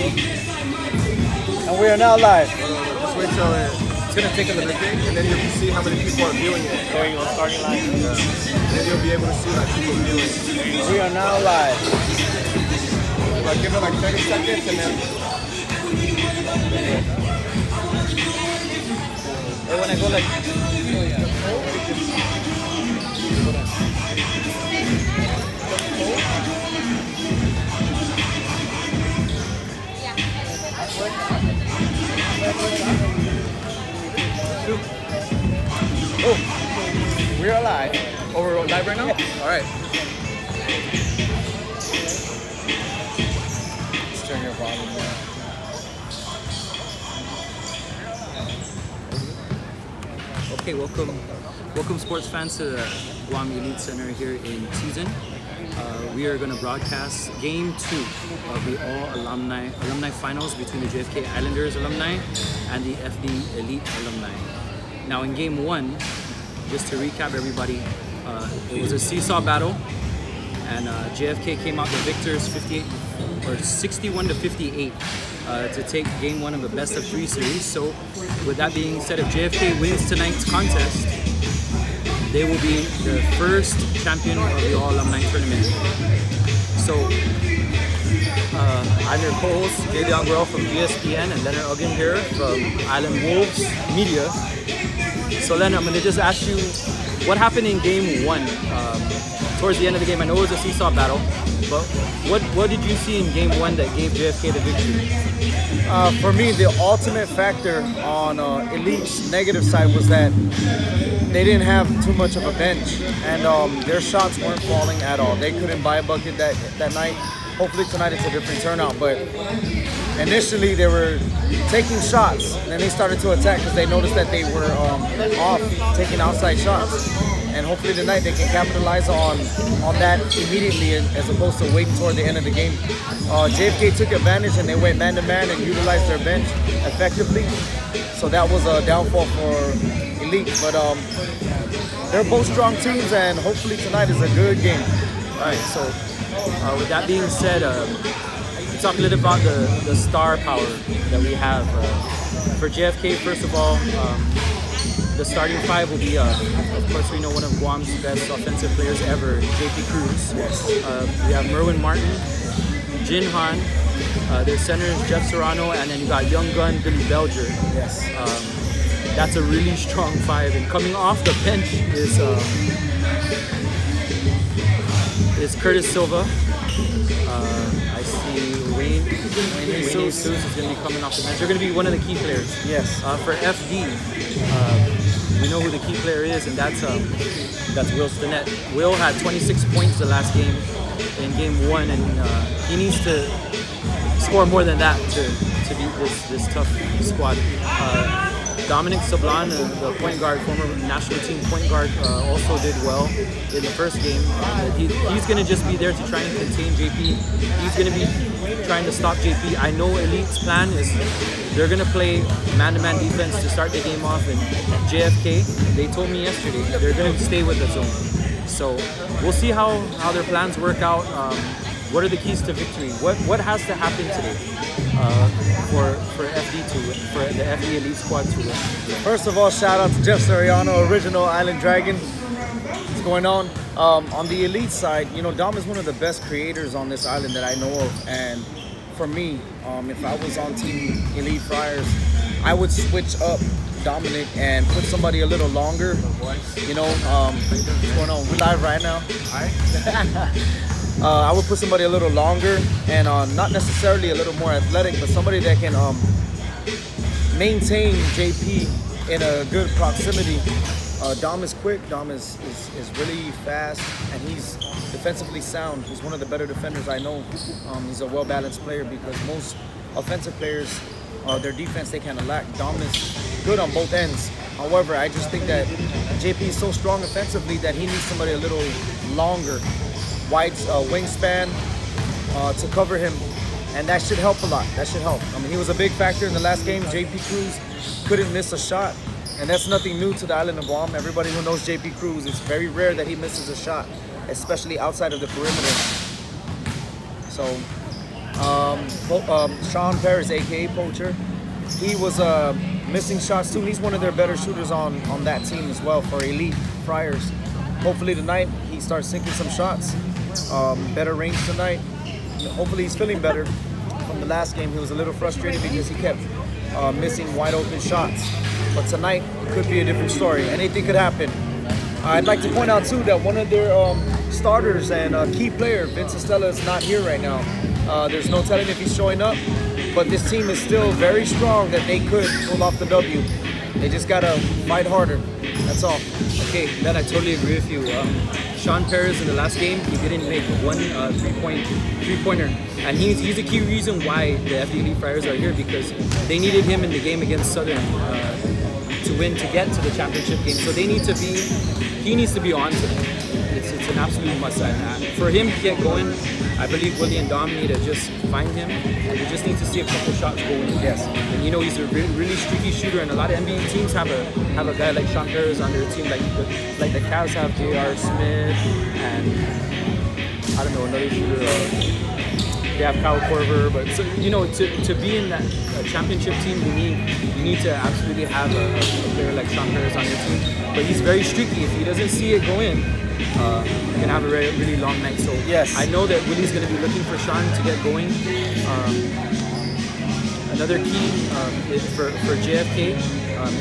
And we are now live. Just wait till it's going to take a little bit, and then you'll see how many people are viewing it. There you go, starting live. And then you'll be able to see like people viewing it. We are now live. Like, give it like 30 seconds, and then... Or when I go like... Oh, we are live. Oh, we're live right now? Yeah. All right. Let's turn your volume down. Okay, welcome sports fans to the Guam Elite Center here in Season. We are going to broadcast Game 2 of the All Alumni Finals between the JFK Islanders alumni and the FD Elite alumni. Now in Game 1, just to recap everybody, it was a seesaw battle, and JFK came out the victors 61 to 58 to take Game 1 of the best of 3 series. So with that being said, if JFK wins tonight's contest, they will be the first champion of the All Alumni Tournament. So I'm your co-host, Davion Grohl from ESPN, and Leonard Uggan here from Island Wolves Media. So Leonard, I'm going to just ask you, what happened in Game 1? Towards the end of the game, I know it was a seesaw battle, but what did you see in Game 1 that gave JFK the victory? For me, the ultimate factor on Elite's negative side was that they didn't have too much of a bench, and their shots weren't falling at all. They couldn't buy a bucket that night. Hopefully tonight it's a different turnout, but initially they were taking shots, and then they started to attack because they noticed that they were off taking outside shots. And hopefully tonight they can capitalize on that immediately as opposed to waiting toward the end of the game. JFK took advantage and they went man-to-man and utilized their bench effectively. So that was a downfall for Elite. But they're both strong teams, and hopefully tonight is a good game. All right, so with that being said, talk a little about the star power that we have. For JFK, first of all, the starting five will be, of course, we know one of Guam's best offensive players ever, JP Cruz. Yes. We have Merwin Martin, Jin Han, their center is Jeff Serrano, and then you got young gun Billy Belger. Yes. That's a really strong five, and coming off the bench is Curtis Silva. I see Wayne Jesus is going to be coming off the bench. They're going to be one of the key players. Yes. For FD, we know who the key player is, and that's Will Stinnett. Will had 26 points the last game in Game 1, and he needs to score more than that to beat this tough squad. Dominic Sablan, the point guard, former national team point guard, also did well in the first game. He's going to just be there to try and contain JP. He's going to be trying to stop JP. I know Elite's plan is they're going to play man-to-man defense to start the game off, and JFK, they told me yesterday, they're going to stay with the zone. So we'll see how their plans work out. What are the keys to victory? What has to happen today for the FD Elite squad to win? First of all, shout out to Jeff Serrano, original Island Dragon. What's going on? On the Elite side, you know, Dom is one of the best creators on this island that I know of. And for me, if I was on Team Elite Friars, I would switch up Dominic and put somebody a little longer. You know, what's going on? We're live right now. All right. I would put somebody a little longer and not necessarily a little more athletic, but somebody that can maintain JP in a good proximity. Dom is quick, Dom is really fast, and he's defensively sound. He's one of the better defenders I know. He's a well-balanced player, because most offensive players, their defense they kind of lack. Dom is good on both ends. However, I just think that JP is so strong offensively that he needs somebody a little longer, wide wingspan to cover him, and that should help a lot. That should help. I mean, he was a big factor in the last game. JP Cruz couldn't miss a shot, and that's nothing new to the island of Guam. Everybody who knows JP Cruz, it's very rare that he misses a shot, especially outside of the perimeter. So Sean Perez, aka Poacher, he was missing shots too. He's one of their better shooters on that team as well for Elite Friars. Hopefully tonight he starts sinking some shots. Better range tonight. Hopefully he's feeling better. From the last game, he was a little frustrated because he kept missing wide open shots. But tonight it could be a different story. Anything could happen. I'd like to point out too that one of their starters and key player, Vince Estella, is not here right now. There's no telling if he's showing up, but this team is still very strong that they could pull off the W. They just gotta fight harder. That's all. Okay, Ben, I totally agree with you. Sean Perez in the last game, he didn't make one three-pointer, and he's a key reason why the FD Elite Friars are here, because they needed him in the game against Southern to win, to get to the championship game. So he needs to be on today. It's an absolute must. For him to get going, I believe Willie and Dom need to just find him, and we just need to see a couple shots going. Yes. And you know, he's a really streaky shooter, and a lot of NBA teams have a guy like Sean Perez on their team, like the Cavs have J.R. Smith, and I don't know, another shooter. They have Kyle Korver, but so, you know, to be in that championship team, you need to absolutely have a player like Sean Perez on your team. But he's very streaky. If he doesn't see it go in, you can have a really long night. So yes, I know that Willie's going to be looking for Sean to get going. Another key is for JFK.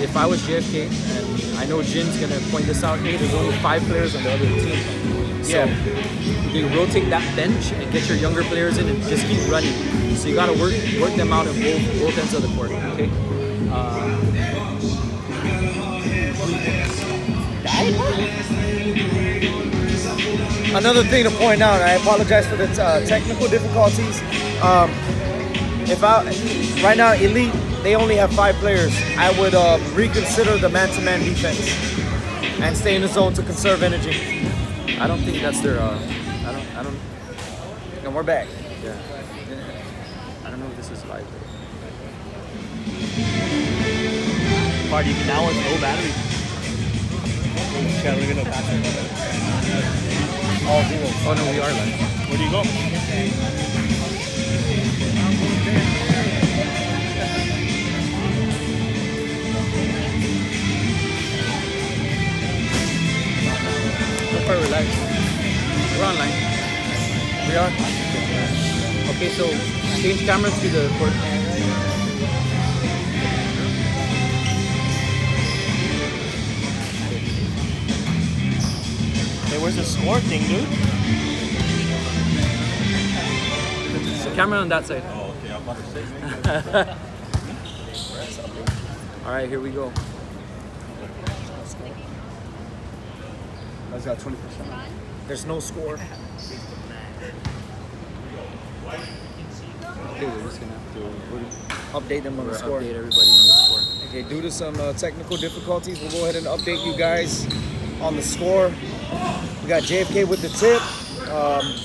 If I was JFK, and I know Jin's going to point this out, hey, there's only 5 players on the other team. So you rotate that bench and get your younger players in and just keep running. So you got to work them out at both ends of the court. Okay. Another thing to point out, I apologize for the technical difficulties. Right now, Elite, they only have 5 players. I would reconsider the man-to-man defense and stay in the zone to conserve energy. I don't think that's their. I don't. And we're back. Yeah. I don't know if this is live. Party now with no battery. Yeah, we're gonna pass it. All 0. Oh no, we are live. Where do you go? So far we're live. We're online. We are? Okay, so change camera to the court. Hey, where's the score thing, dude? So camera on that side. Oh, okay. I'm about to say. All right, here we go. That's got 20%. There's no score. Okay, we're just gonna have to Update them on the score. update everybody on the score. Okay, due to some technical difficulties, we'll go ahead and update you guys on the score. We got JFK with the tip,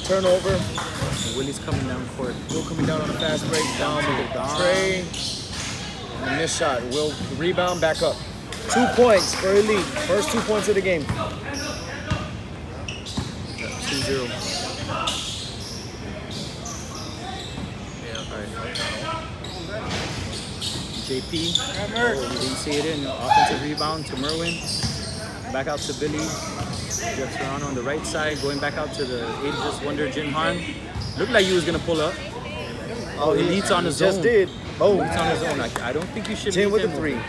turnover. And Willie's coming down court. Will coming down on a fast break, down with the tray. And a missed shot. Will rebound back up. 2 points for Elite. First 2 points of the game. 2-0. JP, he didn't see it in. Offensive rebound to Merwin. Back out to Billy. Jeff Serrano on the right side. Going back out to the ageless wonder Jin Han. Looked like he was going to pull up. Oh, Elite's on his own. Just did. Oh, Elite's on his own. I don't think you should 10 leave with him a 3.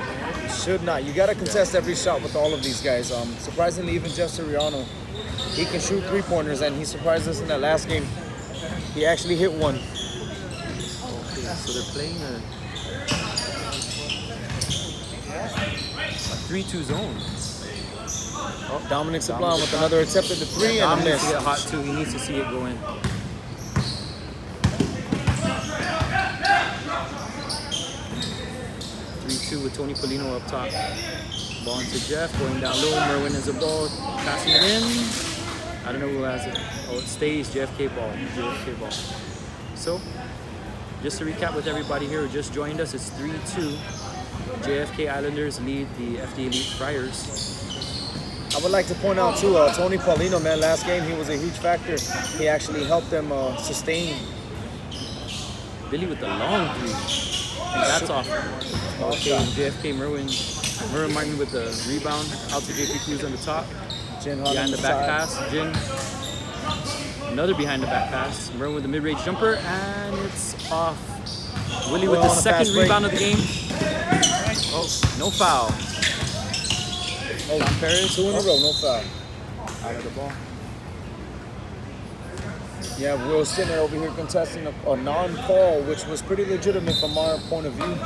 Should not. You got to contest every shot with all of these guys. Surprisingly, even Jeff Serrano, he can shoot 3-pointers, and he surprised us in that last game. He actually hit one. Okay, so they're playing a 3-2 zone. Oh, Dominic Sablon with another attempt at the 3 and a Dominic miss. to get hot too. He needs to see it go in. With Tony Polino up top. Ball into Jeff, going down low. Merwin has a ball, passing it in. I don't know who has it. Oh, it stays JFK ball. JFK ball. So, just to recap with everybody here who just joined us, it's 3-2. JFK Islanders lead the FD Elite Friars. I would like to point out too, Tony Paulino, man, last game he was a huge factor. He actually helped them sustain Billy with the long three. And that's off. Okay, JFK Merwin Martin with the rebound. Out to JP Cruz on the top. Jin Behind the back pass. Jin. Another behind the back pass. Merwin with the mid-range jumper, and it's off. Willie with the second rebound of the game. Oh, no foul. Oh, Paris, 2 in a row, no foul. Out of the ball. Yeah, Will Stinnett over here contesting a non-call, which was pretty legitimate from our point of view.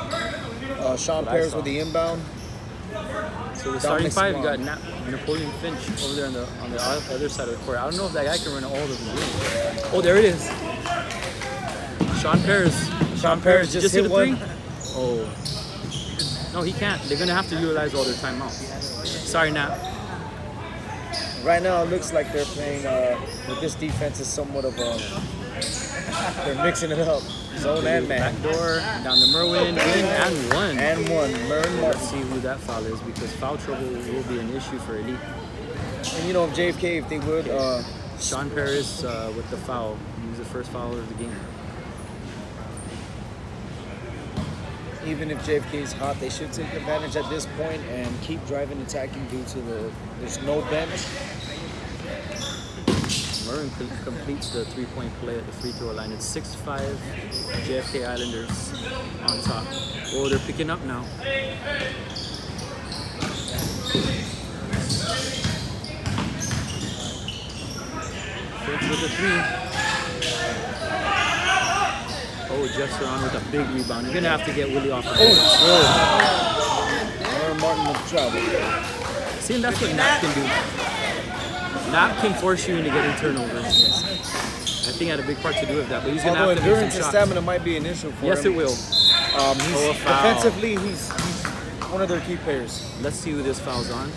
Sean Paris with the inbound. So the starting five, you got Napoleon Finch over there on the other side of the court. I don't know if that guy can run all of the game. Oh, there it is. Sean Paris. Sean Paris just hit hit a one. three. Oh. No, he can't. They're going to have to utilize all their timeouts. Sorry, Nap. Right now, it looks like they're playing with this defense is somewhat of a. They're mixing it up, zone and man. Backdoor down to Merwin, in and one. And one, Merwin. Let's see who that foul is, because foul trouble will be an issue for Elite. And you know, if JFK, if they would, Sean Paris with the foul. He was the first foul of the game. even if JFK is hot, they should take advantage at this point and keep driving, attacking due to there's no bench. Merwin completes the three-point play at the free throw line. It's 6-5 JFK Islanders on top. Oh, they're picking up now. Finch with the three. Oh, Jeff's around with a big rebound. You're going to have to get Willie off the ball. Oh, Martin with trouble. See, and that's what Nap can do. Nap can force you into getting turnovers. I think had a big part to do with that, but he's going to have to make some endurance and shots. stamina might be an issue for him. Yes, it will. Defensively, he's one of their key players. Let's see who this foul's on.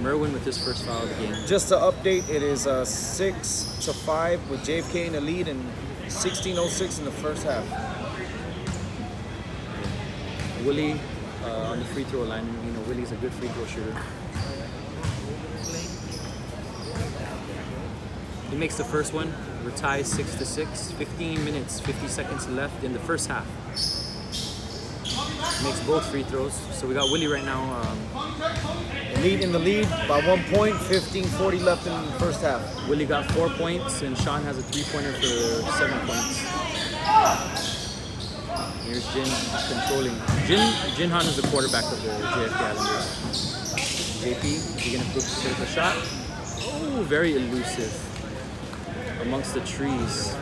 Merwin with his first foul of the game. Just to update, it is 6-5 with JFK in the lead and 16:06 in the first half. Willie on the free throw line. You know, Willie's a good free throw shooter. He makes the first one. We're tied 6-6. 15 minutes, 50 seconds left in the first half. Makes both free throws. So we got Willie right now. In the lead by 1 point, 15:40 left in the first half. Willie got 4 points, and Sean has a three-pointer for 7 points. Here's Jin controlling. Jin Han is the quarterback of the JFK Islanders. JP, is he gonna take a shot? Oh, very elusive amongst the trees.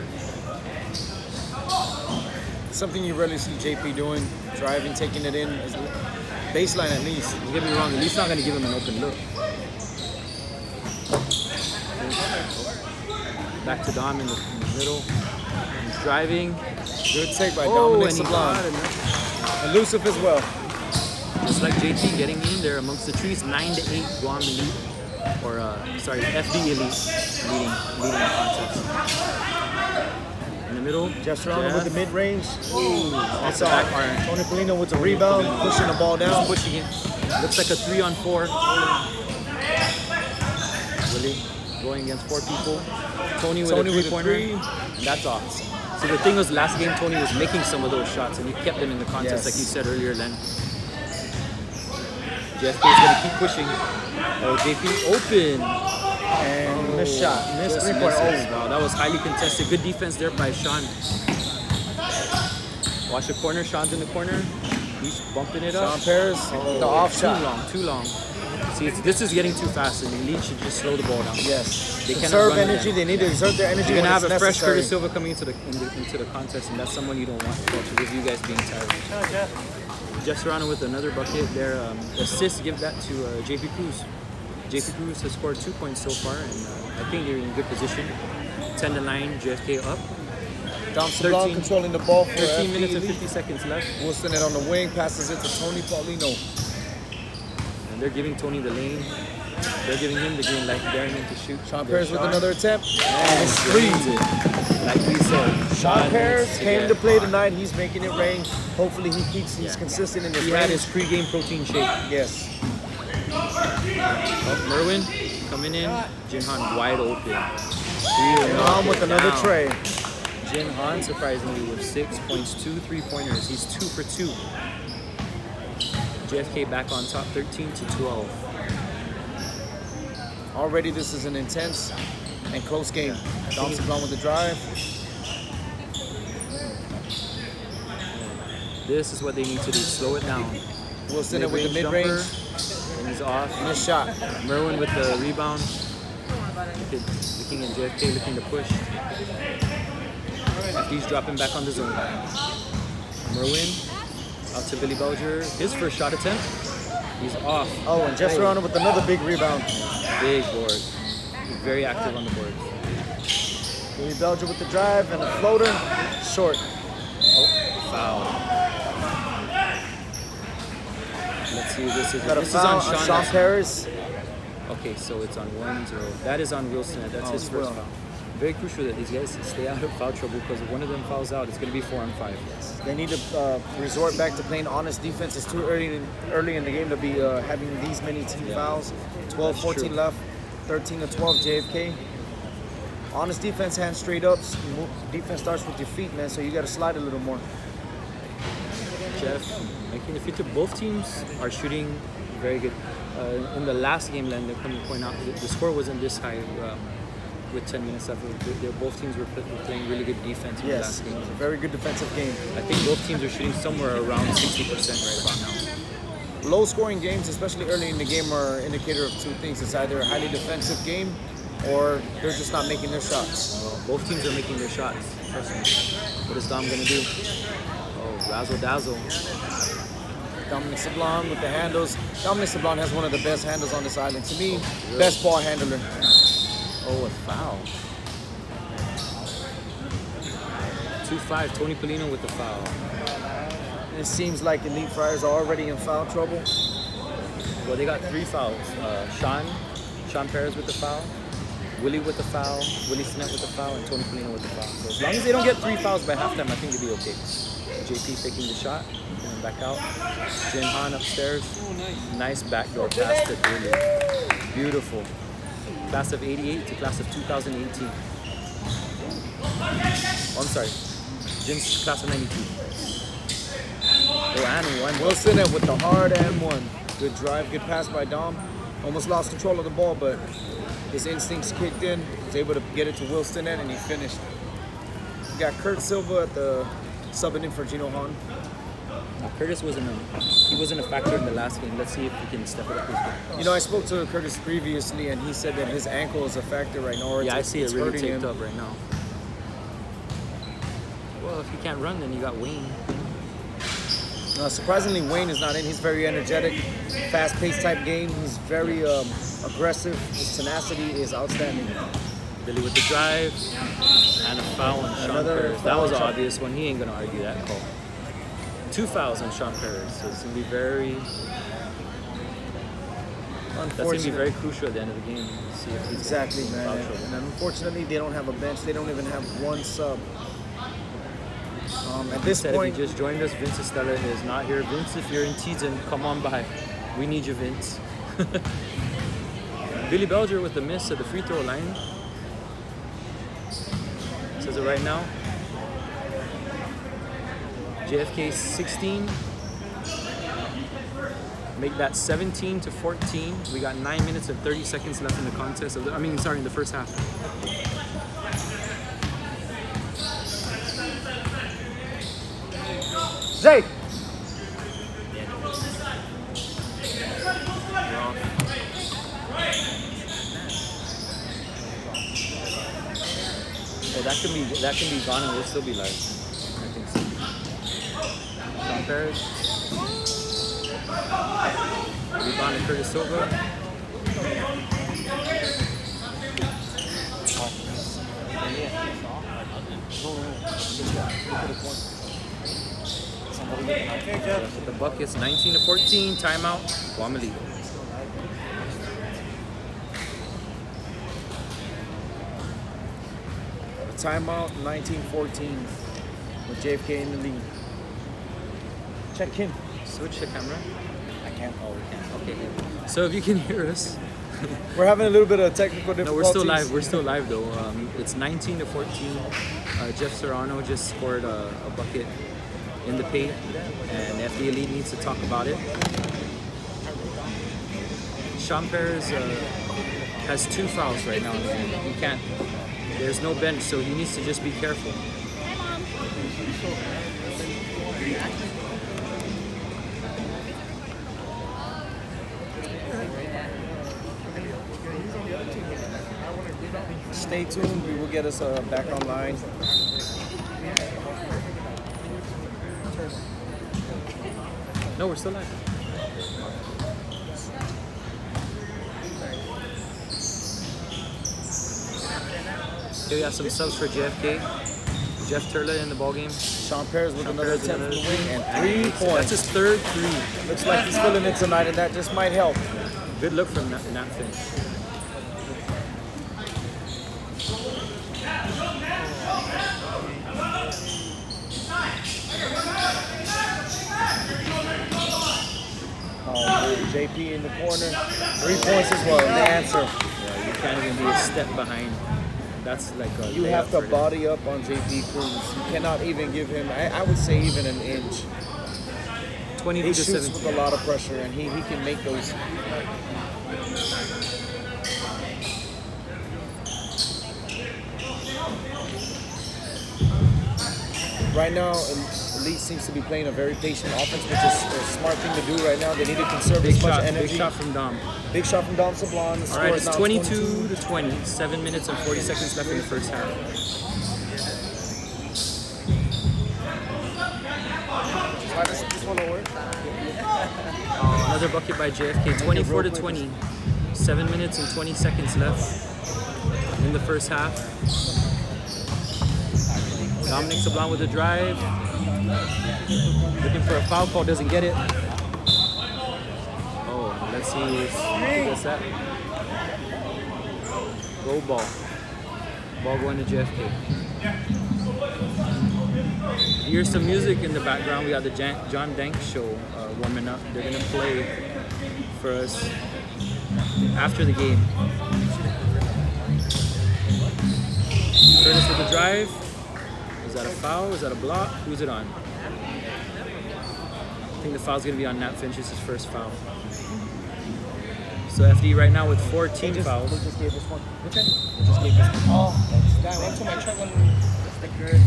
Something you rarely see JP doing, driving, taking it in, baseline at least. Don't get me wrong, at least not going to give him an open look. Back to Dom in the middle. He's driving. Good take by Dominic and he Sublime. got it. Elusive as well. Just like JT getting in there amongst the trees, 9-8 Guam Elite, or FD Elite leading the contest. In the middle, Jeff Serrano with the mid-range. That's a back iron. Tony Polino with the rebound, pushing the ball down. Pushing it. Looks like a 3-on-4. Willie going against 4 people. Tony with a three-pointer. And that's off. So the thing was, last game Tony was making some of those shots and he kept them in the contest, like you said earlier, Len. JFK is going to keep pushing. Oh, JP open. And missed shot. Missed three-pointer. Wow, that was highly contested. Good defense there by Sean. Watch the corner. Sean's in the corner. He's bumping it up. Sean Paris, the off shot. Too long. See, this is getting too fast, and the Elite should just slow the ball down. Yes. They cannot conserve run energy. They need to exert their energy. You're gonna have when a it's fresh necessary. Curtis Silva coming into the contest, and that's someone you don't want with you guys being tired. Jeff Serrano with another bucket. Their assist, give that to JP Cruz. JP Cruz has scored 2 points so far, and I think they're in good position. 10-9, JFK up. Dom Sublime controlling the ball for 13 minutes and FD. 50 seconds left. Wilson it on the wing, passes it to Tony Paulino. And they're giving Tony the lane. They're giving him the green light, daring him to shoot. Sean Paris with another attempt. And he screens it. Like we said, Sean Paris came to play tonight. He's making it rain. Hopefully he's consistent in his He had his pre-game protein shake. Yes. Oh, Merwin coming in. Jin Han wide open. On with another tray. Jin Han surprisingly with 6 points, 2 3-pointers. He's 2 for 2. JFK back on top, 13-12. Already this is an intense and close game. Dom Sablon with the drive. This is what they need to do, slow it down. Wilson with the mid-range. And he's off. Missed shot. Merwin with the rebound. Looking at JFK, looking to push. FD's dropping back on the zone. Merwin out to Billy Belger. His first shot attempt. He's off. Oh, and Jeff Serrano with another big rebound. Big board. He's very active on the board. Billy Belger with the drive and the floater. Short. Oh, foul. Let's see who this is. Got a This foul is on on Sean Paris. Okay, so it's on 1-0. That is on Wilson. That's his first foul. Very crucial that these guys stay out of foul trouble because if one of them fouls out, it's going to be 4-on-5. They need to resort back to playing honest defense. It's too early in the game to be having these many team fouls. 12, 14 left, 13-12 JFK. Honest defense, hands straight up. Defense starts with your feet, man, so you got to slide a little more. Jeff making the free throw. Both teams are shooting very good. In the last game, Len, they're coming to point out the score wasn't this high with 10 minutes left. Both teams were playing really good defense in the last game. Very good defensive game. I think both teams are shooting somewhere around 60% right about now. Low-scoring games, especially early in the game, are an indicator of two things. It's either a highly defensive game or they're just not making their shots. Well, both teams are making their shots. Trust me. What is Dom going to do? Oh, razzle-dazzle. Dominic Sablon with the handles. Dominic Sablon has one of the best handles on this island. To me, best ball handler. Oh, a foul. 2-5, Tony Polino with the foul. And it seems like Elite Friars are already in foul trouble. Well, they got 3 fouls. Sean Perez with the foul, Willie with the foul, Willie Snett with the foul, and Tony Polino with the foul. So as long as they don't get 3 fouls by halftime, I think they'll be okay. JP taking the shot, and back out. Jin Han upstairs. Oh, nice backdoor pass to Willie. Beautiful. Class of 88 to class of 2018. Oh, I'm sorry. Jin's class of 92. Oh, and one. Wilson with the hard and one. Good drive, good pass by Dom. Almost lost control of the ball, but his instincts kicked in. Was able to get it to Wilson and he finished. We got Kurt Silva at the subbing in for Gino Han. Now, Curtis wasn't a factor in the last game. Let's see if we can step it up this game. You know, I spoke to Curtis previously, and he said that his ankle is a factor right now. Yeah, I see it really taped him up right now. Well, if you can't run, then you got Wayne. Surprisingly, Wayne is not in. He's very energetic, fast-paced type game. He's very aggressive. His tenacity is outstanding. Billy with the drive and a foul on Sean Perez. That was an obvious one. He ain't gonna argue that call. 2 fouls on Sean Perez, so it's gonna be very. That's gonna be very crucial at the end of the game. See if he's exactly, man. And unfortunately, they don't have a bench. They don't even have one sub. At this point, if you just joined us, Vince Estella is not here. Vince, if you're in Teason, come on by. We need you, Vince. Billy Belger with the miss at the free throw line. Says it right now. JFK 16. Make that 17-14. We got 9 minutes and 30 seconds left in the contest. In the first half. Zay! Oh, that can be gone and we'll still be live. I think so. Sean Perez. Rebound to Curtis Silva. The Buckets 19-14, timeout, Guam lead. Timeout 19-14 with JFK in the lead. Check in. Switch the camera. I can't. Oh, we can. Okay. So if you can hear us, We're having a little bit of technical difficulties. No, we're still live. We're still live though. It's 19-14. Jeff Serrano just scored a bucket in the paint, and FD Elite needs to talk about it. Sean Perez has 2 fouls right now. He can't. There's no bench, so he needs to just be careful. Stay tuned. We will get us back online. No, we're still live. Okay, we got some subs for JFK. Jeff Turla in the ballgame. Sean Perez with another attempt from the wing and 3 points. That's his 3rd 3. Looks like he's feeling it tonight, and that just might help. Good look from that finish. JP in the corner. 3 points as well. The answer. Yeah, you can't even be a step behind. That's like a You have to body up on JP Cruz. You cannot even give him, I would say, even an inch. 20 He to shoots 17. with a lot of pressure, and he can make those. Right now, Elite seems to be playing a very patient offense, which is a smart thing to do right now. They need to conserve Big as much shot, energy. big shot from Dom. Big shot from Dom Sablon. The All right, score it's is now 22 to 20. 7 minutes and 40 seconds left in the first half. This one will work. Another bucket by JFK. 24 to 20. 7 minutes and 20 seconds left in the first half. Dominic Sablon with a drive. Looking for a foul call, doesn't get it. Oh, let's see if he gets that. Go ball. Ball going to JFK. Here's some music in the background. We got the John Dank show warming up. They're gonna play for us after the game. Curtis with the drive. Is that a foul? Is that a block? Who's it on? I think the foul's going to be on Nat Finch's first foul. So FD right now with 14 fouls. Who just gave this one? Which one? Just gave this one. Oh, that one to my truck one. That's the good.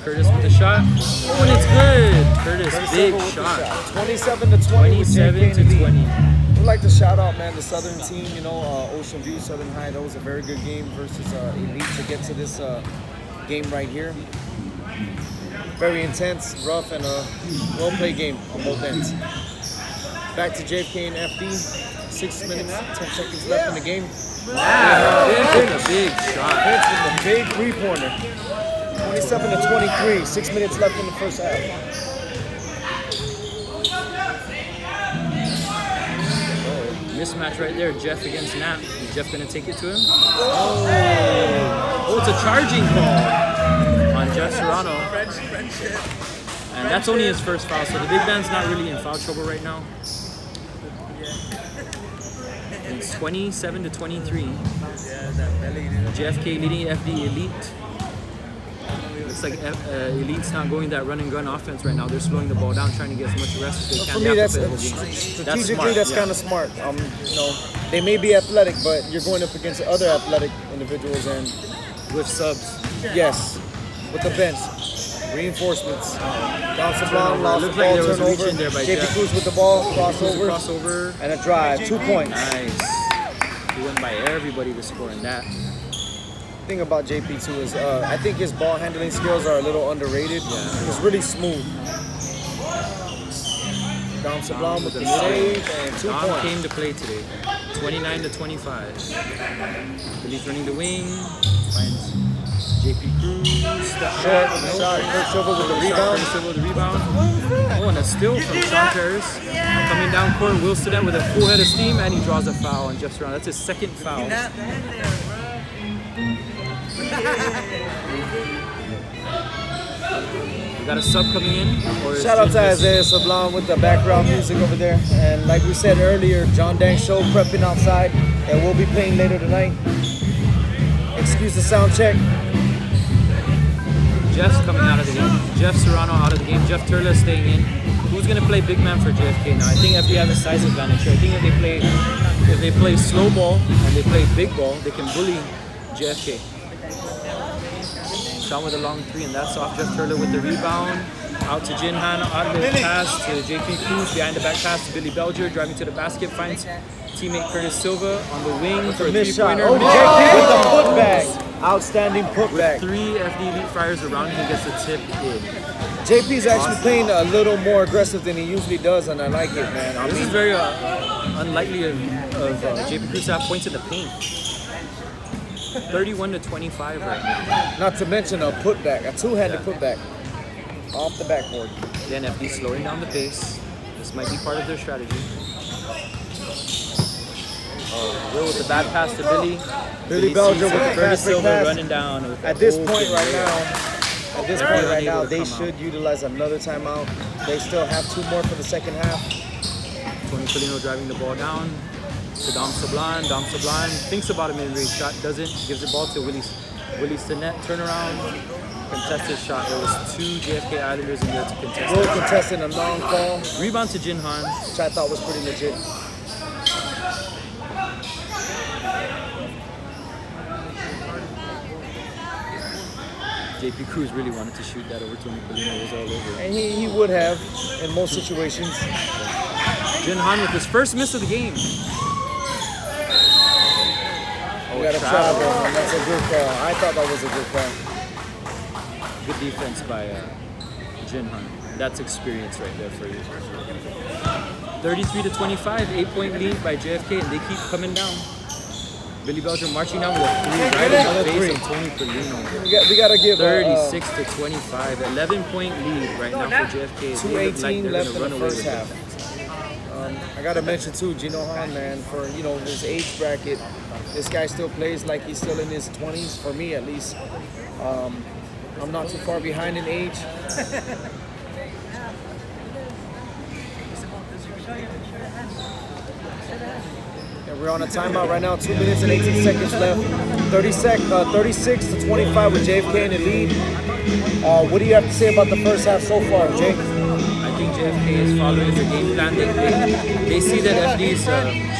Curtis with the shot. Oh, and it's good. Curtis, big shot. 27 to 20. 27 to 20. We'd like to shout out, man, the Southern team. You know, Ocean View, Southern High. That was a very good game versus Elite to get to this game right here. Very intense, rough, and well-played game on both ends. Back to JFK and FD. 6 minutes, 10 seconds left in the game. Wow, Vince with a big shot. Vince with a big three-pointer. 27 to 23. 6 minutes left in the first half. Mismatch right there, Jeff against Nat. Is Jeff gonna take it to him? Oh, it's a charging call on Jeff Serrano. And that's only his first foul, so the big man's not really in foul trouble right now. And it's 27 to 23. JFK leading FD Elite. Looks like Elite's not going that run and gun offense right now. They're slowing the ball down, trying to get as much rest as they can. For me, that's That's strategically smart, kind of smart. You know, they may be athletic, but you're going up against other athletic individuals, and with subs. yes, with the bench, reinforcements. Down Sablon lost the Looks like ball, there was a reach turnover. in there by JP Jeff. Cruz with the ball, Crossover. crossover, and a drive. 2 points. Nice. He went by everybody to score in that. Thing about JP too is I think his ball handling skills are a little underrated. Yeah. He's really smooth. Dom Sablon with the save and 2 Dom points. came to play today. 29 to 25. Billy's running the wing. Finds JP Cruz. Step Short back. shot. Kurt Silva with the rebound. Kurt Silva with the rebound. Oh, and a steal from Sean Perez. Coming down court, Will Stinnett with a full head of steam, and he draws a foul on Jeff Serrano. That's his second foul. We got a sub coming in. Or is Shout out Jim to just- Isaiah Sablon with the background music over there. And like we said earlier, John Dang Show prepping outside that we'll be playing later tonight. Excuse the sound check. Jeff's coming out of the game. Jeff Serrano out of the game. Jeff Turla staying in. Who's gonna play big man for JFK now? I think FD has a size advantage here. I think if they play slow ball and they play big ball, they can bully JFK. Sean with a long three, and that's off. Jeff Turla with the rebound. Out to Jinhan, outlet pass to JP Cruz, behind the back pass to Billy Belger, driving to the basket, finds teammate Curtis Silva on the wing for a Missed shot. three-pointer. Oh, JP with the putback. Outstanding putback. Three FD Elite Friars around him, gets a tip in. JP's actually playing a little more aggressive than he usually does, and I like it, man. I This mean, is very unlikely of JP Cruz to have points in the paint. 31-25 right now. not to mention a putback, a two-handed putback off the backboard. Again, FD slowing down the pace. This might be part of their strategy. Oh, Will with the bad pass to Billy. Billy Belger sees with the Curtis fast break Silva pass. running down. with At this the point open right look. now, unable to they come should out. utilize another timeout. They still have 2 more for the second half. Tony Colino driving the ball down to Dom Sublime. Dom Sublime thinks about a mid-range shot, doesn't. Gives the ball to Willie Stinnett. Turnaround, contested shot. There was 2 JFK Islanders in there to contest. Will contesting a long call, Rebound to Jinhan. which I thought was pretty legit. JP Cruz really wanted to shoot that over Tony Colino. It was all over. And he would have in most situations. Jinhan with his first miss of the game. We got a travel, and that's a good call. I thought that was a good call. Good defense by Jinhan. That's experience right there for you. 33-25, 8-point lead by JFK, and they keep coming down. Billy Belger marching down with a 3 right in the Another face three. of Tony Colino. We got to give 36-25, 11-point lead right now for JFK. They look 2:18 like they're left gonna in the run away first with half. it. I got to mention too, Gino Hahn, man, for his age bracket. This guy still plays like he's still in his 20s, for me at least. I'm not too far behind in age. And we're on a timeout right now, 2 minutes and 18 seconds left. 36-25 with JFK in the lead. What do you have to say about the first half so far, Jake? I think JFK is following the game plan. They see that FD is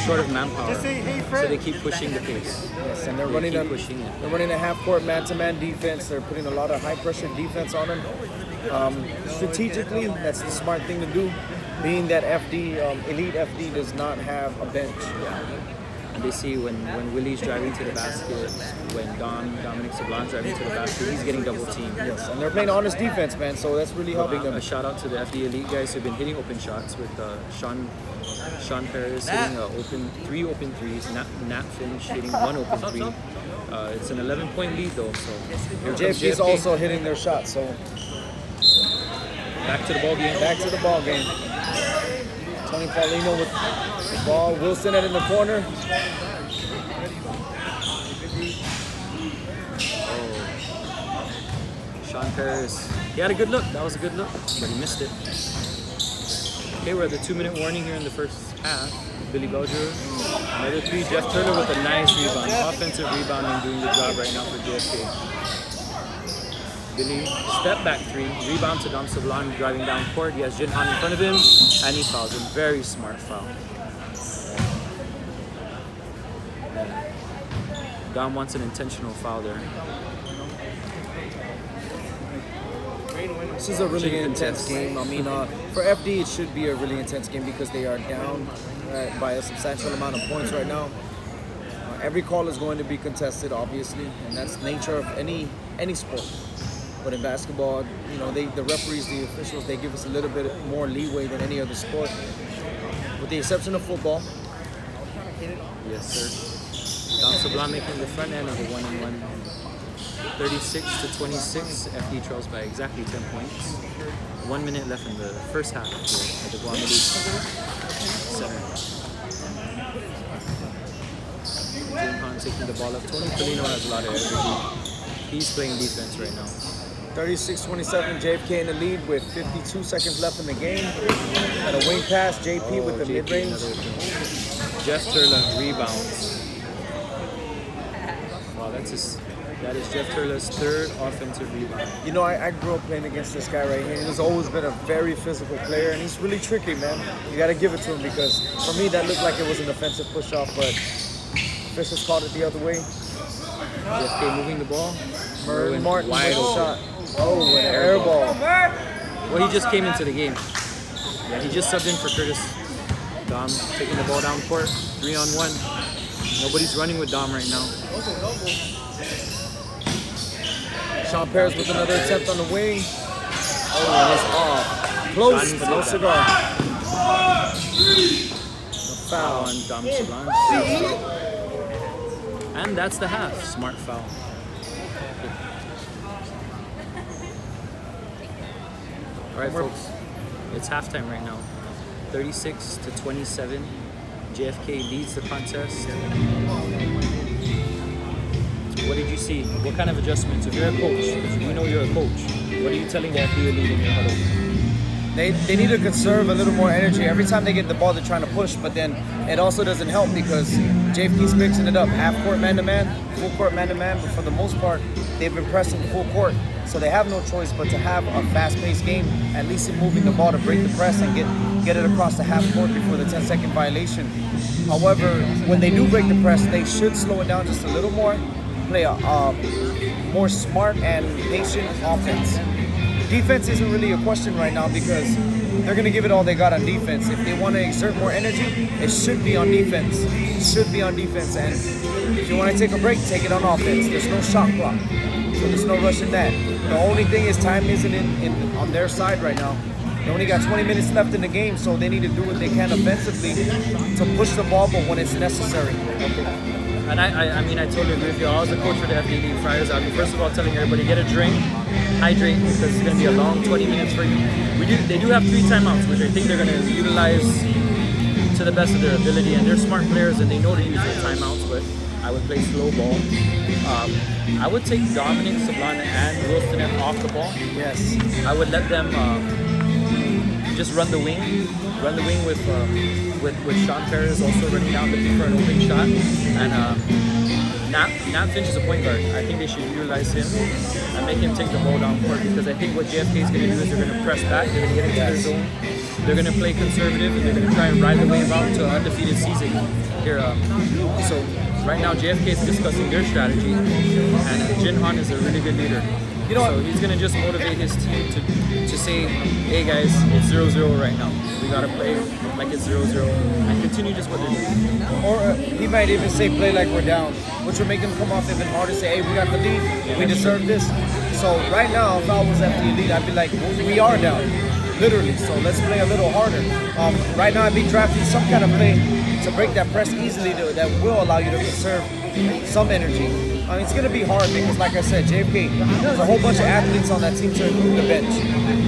short of manpower, so they keep pushing the pace. Yes, and they're They running keep a pushing it. they're running a half-court man-to-man defense. They're putting a lot of high-pressure defense on them. Strategically, that's the smart thing to do, being that Elite FD does not have a bench. And they see when Willie's driving to the basket, when Dominic Sablan's driving to the basket, he's getting double teamed. Yes, and they're playing honest defense, man. So that's really helping them. A shout out to the FD Elite guys who've been hitting open shots with Sean Perez hitting 3 open threes, Nat Finch hitting 1 open three. It's an 11-point lead though, so here comes JFK is JFK. also hitting their shots. So Back to the ball game. back to the ball game. Tony Paulino with the ball. Wilson in the corner. Sean Perez. He had a good look. That was a good look, but he missed it. Okay, we're at the 2-minute warning here in the first half. Billy Belger, another 3. Jeff Turner with a nice rebound. Offensive rebounding doing the job right now for JFK. Billy, step back 3. Rebound to Dom Sublime driving down court. He has Jinhan in front of him, and he fouls him. Very smart foul. Dom wants an intentional foul there. This is a really intense game. I mean, for FD, it should be a really intense game because they are down by a substantial amount of points right now. Every call is going to be contested, obviously, and that's the nature of any sport. But in basketball, the referees, the officials, they give us a little bit more leeway than any other sport, with the exception of football. Yes, sir. Dom Sublime making the front end of the 1-on-1. 36-26, FD trails by exactly 10 points. 1 minute left in the first half here at the Guam Center. Jinhan taking the ball up. Tony Colino has a lot of energy. He's playing defense right now. 36-27, JFK in the lead with 52 seconds left in the game. And a wing pass, JP with the mid-range. Jeff Turla rebounds. Wow, that is Jeff Turla's third offensive rebound. You know, I grew up playing against this guy right here. He's always been a very physical player, and he's really tricky, man. You got to give it to him because for me, that looked like it was an offensive push-off, but officials called it the other way. JFK moving the ball. Martin wide with a open. shot. Oh, an air ball. Well, he just came into the game. Yeah, he just subbed in for Curtis. Dom taking the ball down court, 3-on-1. Nobody's running with Dom right now. Sean Paris with another attempt on the wing. Oh, and it's off. Close, but no cigar. The foul On Dom Sublime. And that's the half. Smart foul. All right, folks. It's halftime right now. 36-27. JFK leads the contest. What did you see? What kind of adjustments? If you're a coach, if you know you're a coach, what are you telling the athlete in your huddle? They need to conserve a little more energy. Every time they get the ball, they're trying to push, but then it also doesn't help because JFK's mixing it up. Half court man-to-man, full court man-to-man, but for the most part, they've been pressing full court. So they have no choice but to have a fast-paced game, at least in moving the ball to break the press and get it across the half court before the 10-second violation. However, when they do break the press, they should slow it down just a little more, play a more smart and patient offense. Defense isn't really a question right now because they're going to give it all they got on defense. If they want to exert more energy, it should be on defense. It should be on defense. And if you want to take a break, take it on offense. There's no shot clock, so there's no rush in that. The only thing is time isn't on their side right now. They only got 20 minutes left in the game, so they need to do what they can offensively to push the ball, but when it's necessary. And I mean, I totally agree with you. I was the coach for the FDD Friars. I'll be first of all telling everybody, get a drink, hydrate, because it's going to be a long 20 minutes for you. They do have 3 timeouts, which I think they're going to utilize to the best of their ability. And they're smart players and they know to use their timeouts, but I would play slow ball. I would take Dominic, Sublime, and Wilson off the ball. Yes. I would let them just run the wing with Sean Perez also running down looking for an open shot, and Nap Finch is a point guard. I think they should utilize him and make him take the ball down court because I think what JFK is going to do is they're going to press back, they're going to get into their zone, they're going to play conservative, and they're going to try and ride the wave out to an undefeated season here. So right now JFK is discussing their strategy, and Jin Han is a really good leader. You know what? So he's going to just motivate his team to say, hey guys, it's 0-0 right now. We got to play like it's 0-0 and continue just what they're doing. Or he might even say play like we're down, which will make them come off even harder, say, hey, we got the lead, we deserve this. So right now, if I was at the elite, I'd be like, we are down, literally, so let's play a little harder. Right now, I'd be drafting some kind of play to break that press easily that will allow you to conserve some energy. I mean, it's going to be hard because, like I said, JFK, there's a whole bunch of athletes on that team to include the bench.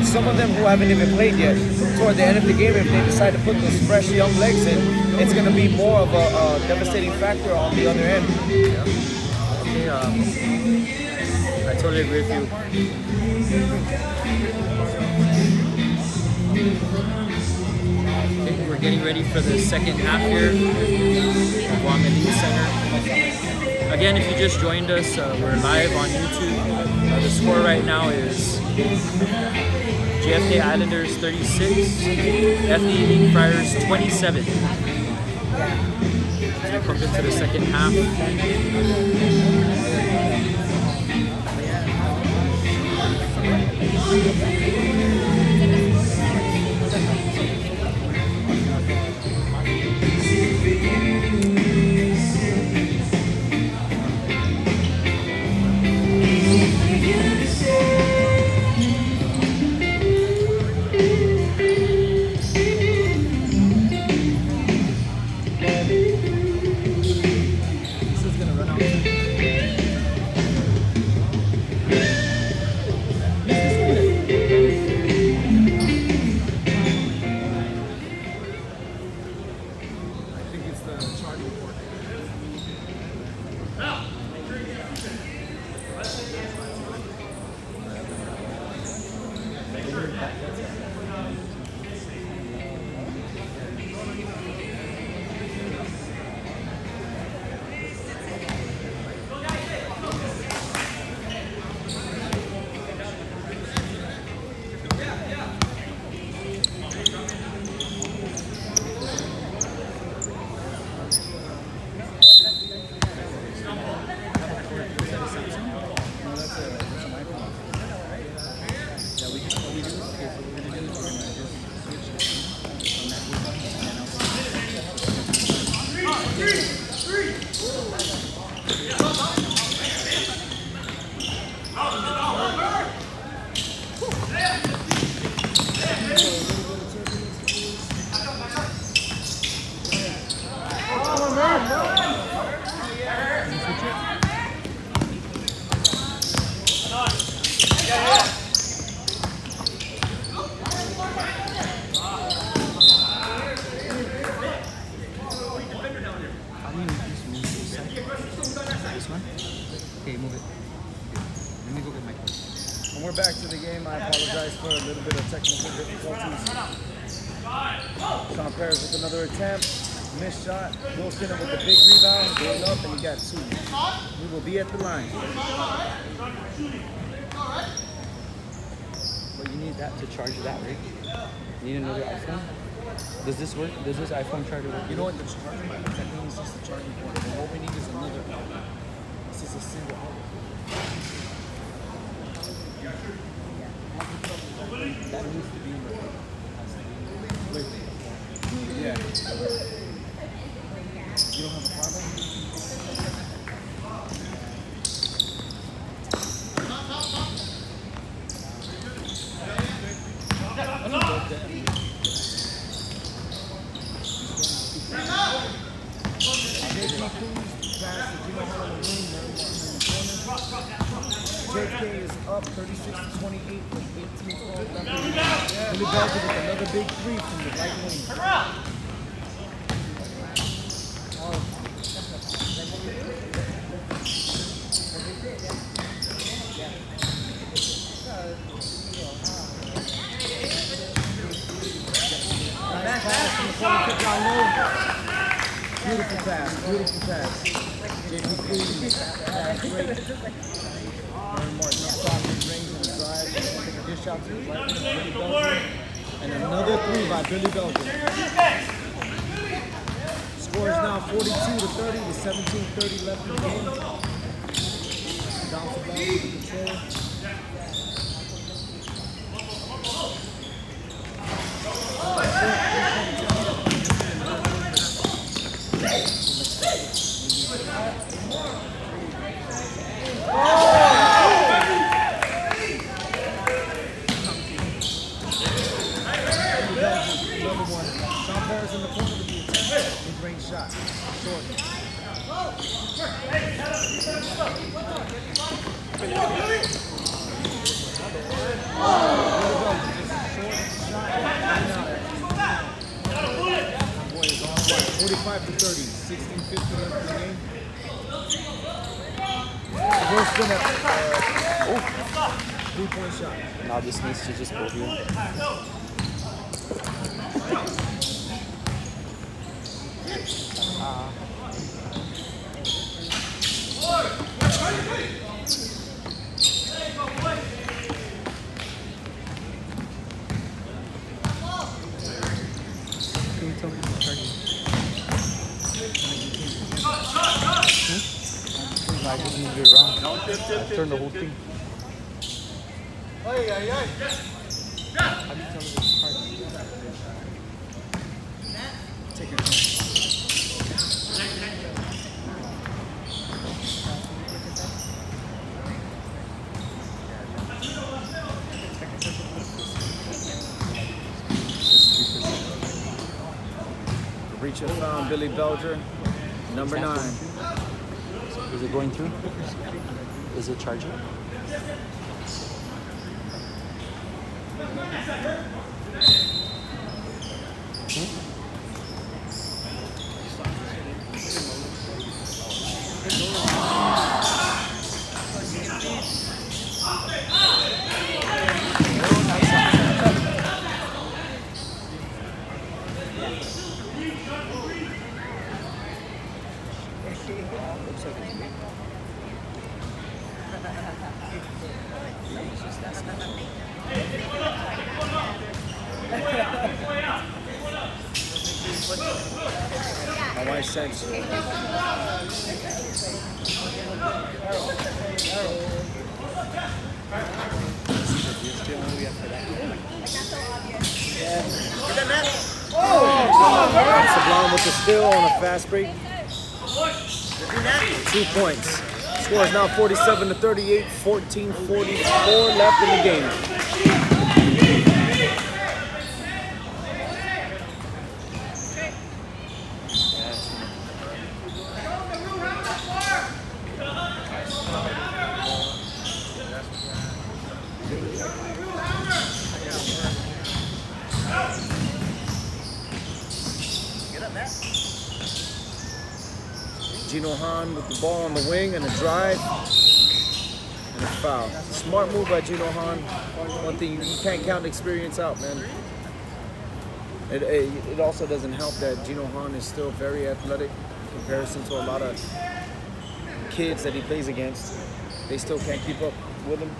Some of them who haven't even played yet. Toward the end of the game, if they decide to put those fresh young legs in, it's going to be more of a devastating factor on the other end. Okay, I totally agree with you. Okay, we're getting ready for the second half here at Guam Elite Center. Again, if you just joined us, we're live on YouTube. The score right now is JFK Islanders 36, FDD Friars 27. So we come into the second half. Okay, move it. Okay. Let me go get my phone. When we're back to the game, I apologize for a little bit of technical difficulties. Sean Perez with another attempt. Missed shot. Will Skinner with the big rebound. Going up, and he got 2. We will be at the line. But you need that to charge that, right? You need another iPhone? Does this work? Does this iPhone charger work? You know what? The charging mic, that thing is just a charging point. But what we need is another outlet. This is a single outlet. That needs to be in the yeah. You don't have a problem? JK is up 36-28 with 18-12 left. Billy Belgium with another big 3 from the right wing. Nice pass from the corner, kick down low. Beautiful pass, beautiful pass. JP Cleveland, pass great. Aaron Martin up top, mid-range on the drive. Take a dish out to the right wing, Billy Belgium. And another 3 by Billy Belgium. Score is now 42-30 with 17:30 left in the game. Down to ball with the control. In the corner with the attempt. Mid-range shot. Short. Boy is on right. 45-30. 16:50 left in the game. Will Skinner. 3-point shot. Now this needs to just go here. Can you tell me who's charging? I just moved it around. Turn the whole thing. How do you tell me who's charging? Take your time. Reacher found Billy Belger, number 9. Is it going through? Is it charging? My wife said so. Sublime with the steal on a fast break. 2 points. Score is now 47-38, 14:44 left in the game. Gino Hahn with the ball on the wing and a drive. Foul. Smart move by Gino Han. One thing, you can't count experience out, man. It also doesn't help that Gino Han is still very athletic in comparison to a lot of kids that he plays against. They still can't keep up with him.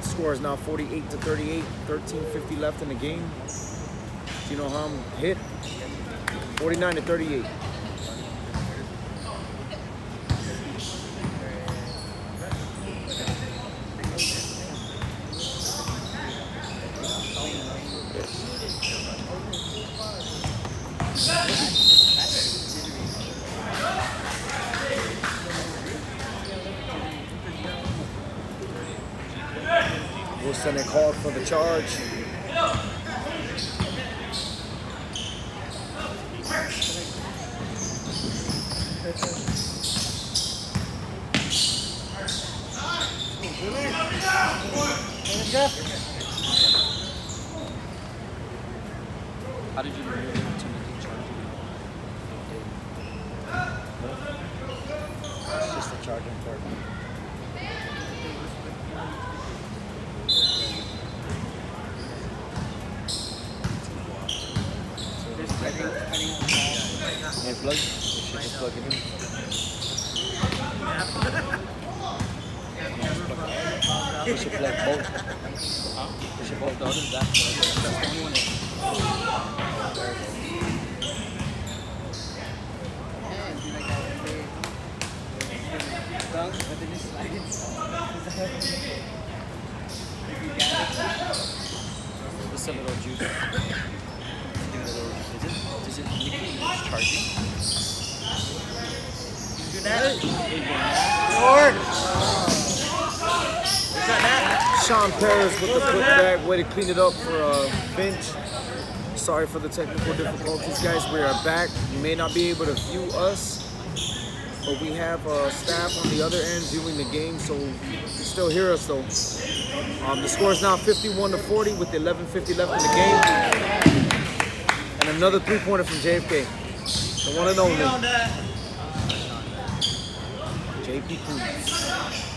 Score is now 48-38, 13:50 left in the game. Gino Han hit 49-38. Wilson called for the charge. How did you remove him to make the charge? It's just a charging port. And plug? You should just plug it in. We should plug both. We should both the others. That's the only one. Just a little juice. Is it liquid that's charging? Sean Perez with the putback. Way to clean it up for Finch. Sorry for the technical difficulties, guys. We are back. You may not be able to view us, but we have staff on the other end viewing the game, so you can still hear us though. The score is now 51-40 with 11:50 left in the game. And another three-pointer from JFK. The one and only. JP Cruz.